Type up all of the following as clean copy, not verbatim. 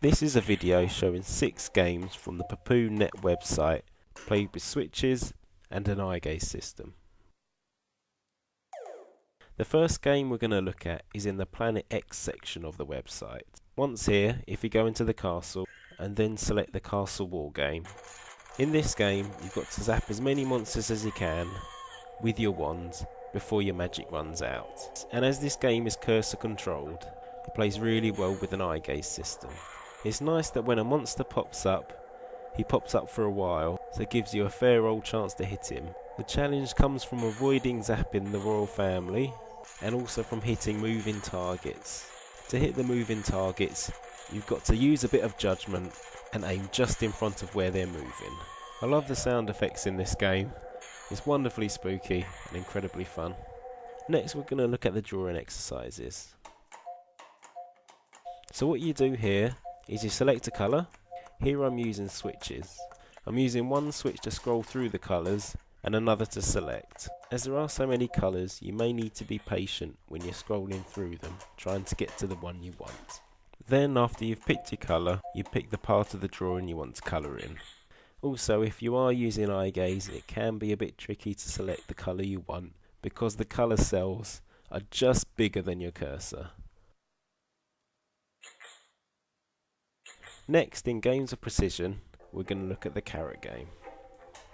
This is a video showing 6 games from the Papunet website played with switches and an eye gaze system. The first game we're going to look at is in the Planet X section of the website. Once here, if you go into the castle and then select the castle war game. In this game you've got to zap as many monsters as you can with your wands before your magic runs out. And as this game is cursor controlled, it plays really well with an eye gaze system. It's nice that when a monster pops up, he pops up for a while, so it gives you a fair old chance to hit him. The challenge comes from avoiding zapping the royal family and also from hitting moving targets. To hit the moving targets, you've got to use a bit of judgment and aim just in front of where they're moving. I love the sound effects in this game. It's wonderfully spooky and incredibly fun. Next we're going to look at the drawing exercises. So what you do here is you select a colour. Here I'm using switches. I'm using one switch to scroll through the colours and another to select. As there are so many colours, you may need to be patient when you're scrolling through them, trying to get to the one you want. Then after you've picked your colour, you pick the part of the drawing you want to colour in. Also, if you are using eye gaze, it can be a bit tricky to select the colour you want because the colour cells are just bigger than your cursor. Next, in games of precision, we're going to look at the carrot game.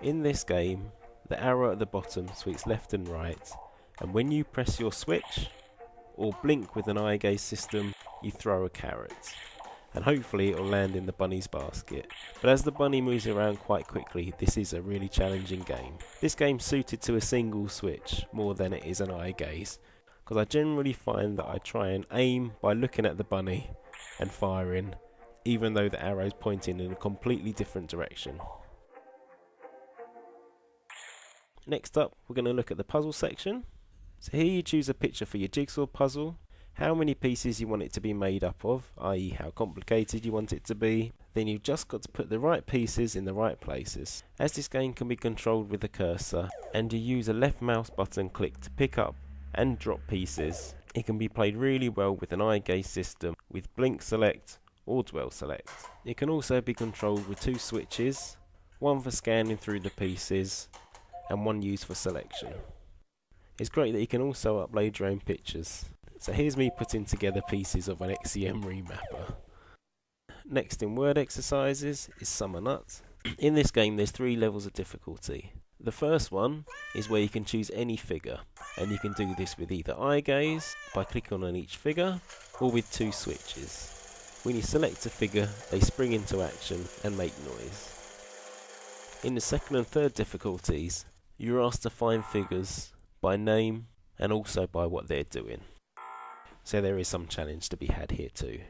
In this game, the arrow at the bottom sweeps left and right, and when you press your switch or blink with an eye gaze system, you throw a carrot, and hopefully it will land in the bunny's basket. But as the bunny moves around quite quickly, this is a really challenging game. This game's suited to a single switch more than it is an eye gaze, because I generally find that I try and aim by looking at the bunny and firing, even though the arrow's pointing in a completely different direction. Next up, we're going to look at the puzzle section. So here you choose a picture for your jigsaw puzzle, how many pieces you want it to be made up of, i.e. how complicated you want it to be. Then you've just got to put the right pieces in the right places. As this game can be controlled with the cursor, and you use a left mouse button click to pick up and drop pieces, it can be played really well with an eye gaze system with blink select or dwell select. It can also be controlled with 2 switches, one for scanning through the pieces and one used for selection. It's great that you can also upload your own pictures. So here's me putting together pieces of an XEM remapper. Next in word exercises is Summer Nut. In this game there's 3 levels of difficulty. The first one is where you can choose any figure, and you can do this with either eye gaze by clicking on each figure or with 2 switches. When you select a figure, they spring into action and make noise. In the second and third difficulties, you're asked to find figures by name and also by what they're doing. So there is some challenge to be had here too.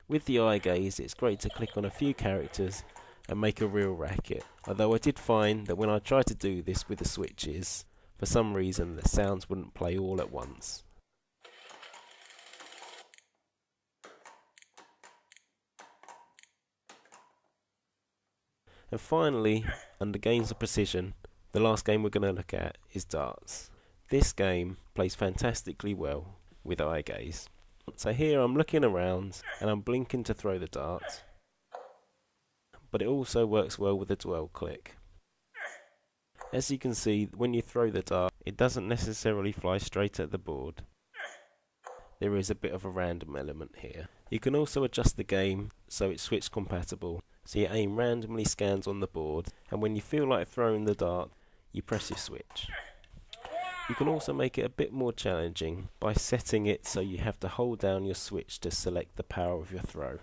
With the eye gaze, it's great to click on a few characters and make a real racket. Although I did find that when I tried to do this with the switches, for some reason the sounds wouldn't play all at once. And finally, under games of precision, the last game we're going to look at is darts. This game plays fantastically well with eye gaze. So here I'm looking around and I'm blinking to throw the dart, but it also works well with a dwell click. As you can see, when you throw the dart, it doesn't necessarily fly straight at the board. There is a bit of a random element here. You can also adjust the game so it's switch compatible. So your aim randomly scans on the board, and when you feel like throwing the dart, you press your switch. You can also make it a bit more challenging by setting it so you have to hold down your switch to select the power of your throw.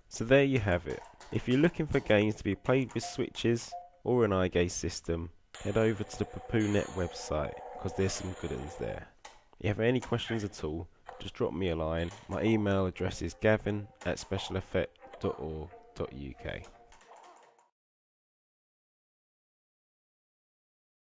So there you have it. If you're looking for games to be played with switches or an eye gaze system, head over to the Papunet website because there's some good ones there. If you have any questions at all, just drop me a line. My email address is gavin@specialeffect.org.uk.